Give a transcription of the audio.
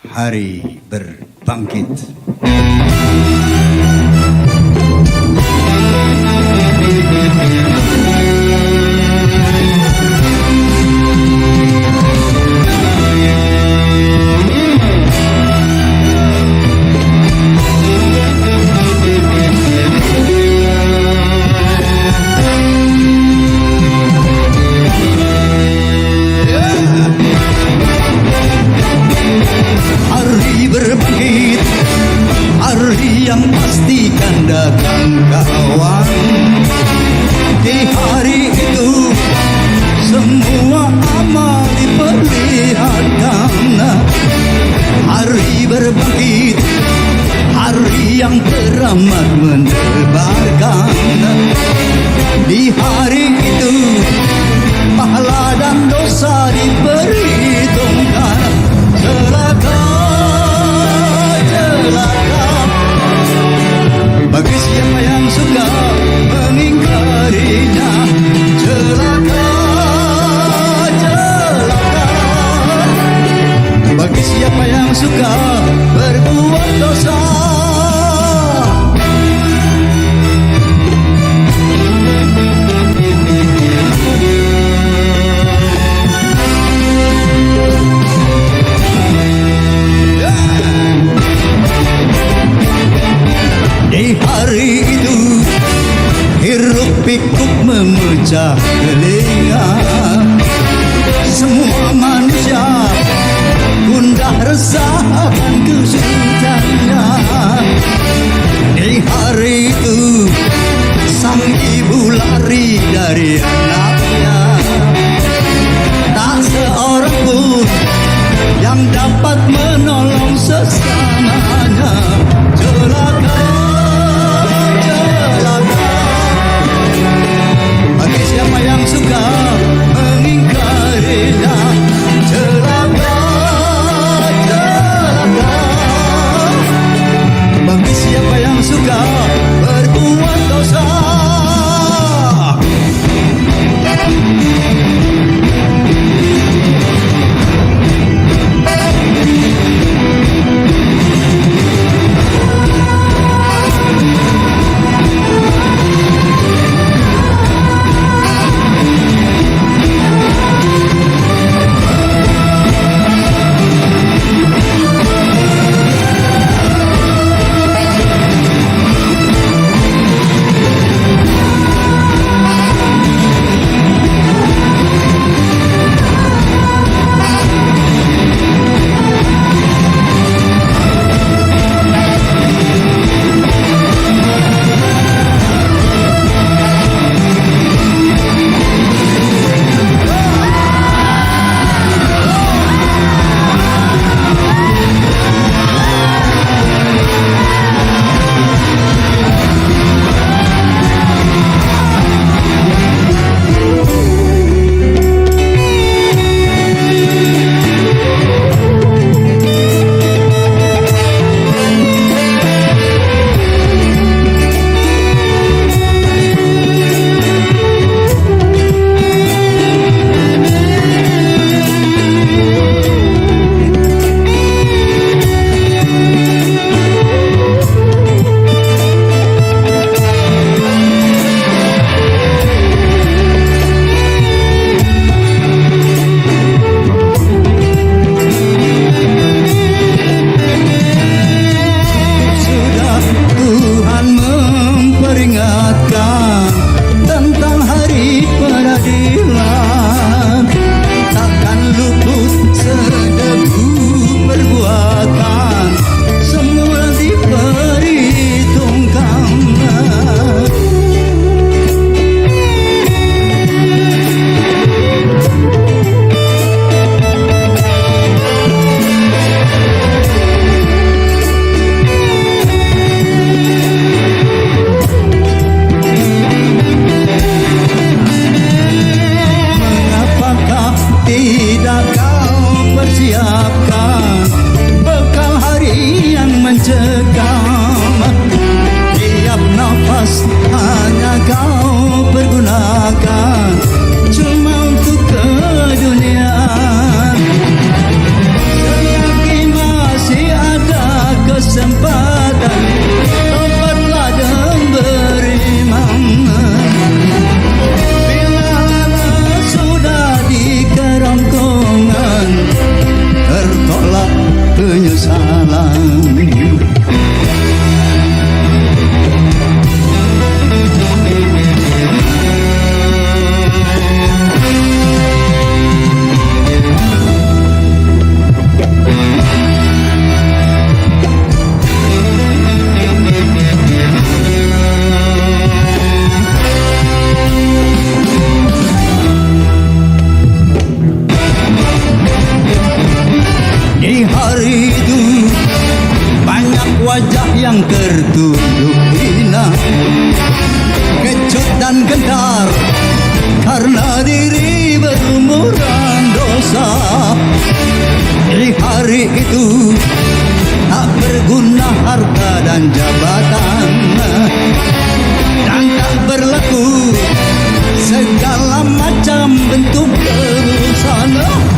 Hari berbangkit. Berbangkit, hari yang pasti kandakan kawan. Di hari itu semua amal diperlihatkan. Hari berbangkit, hari yang teramat mendebarkan. Di hari itu pahala dan dosa diperhitungkan. Bagi siapa yang suka mengingkarinya, celaka, celaka. Bagi siapa yang suka berbuat dosa. Di hari itu hiruk pikuk memecah telinga. Semua manusia gundah resah akan kesulitannya. Di hari itu sang ibu lari dari anaknya. Tak seorang pun yang dapat menolong sesamanya. Celaka, siapa yang suka mengingkarinya, celaka, celaka. Bagi siapa yang suka berbuat dosa. salam. Di hari itu banyak wajah yang tertunduk hina, kecut dan gentar karena diri berlumuran dosa. Di hari itu tak berguna harta dan jabatan, dan tak berlaku segala macam bentuk kerusakan.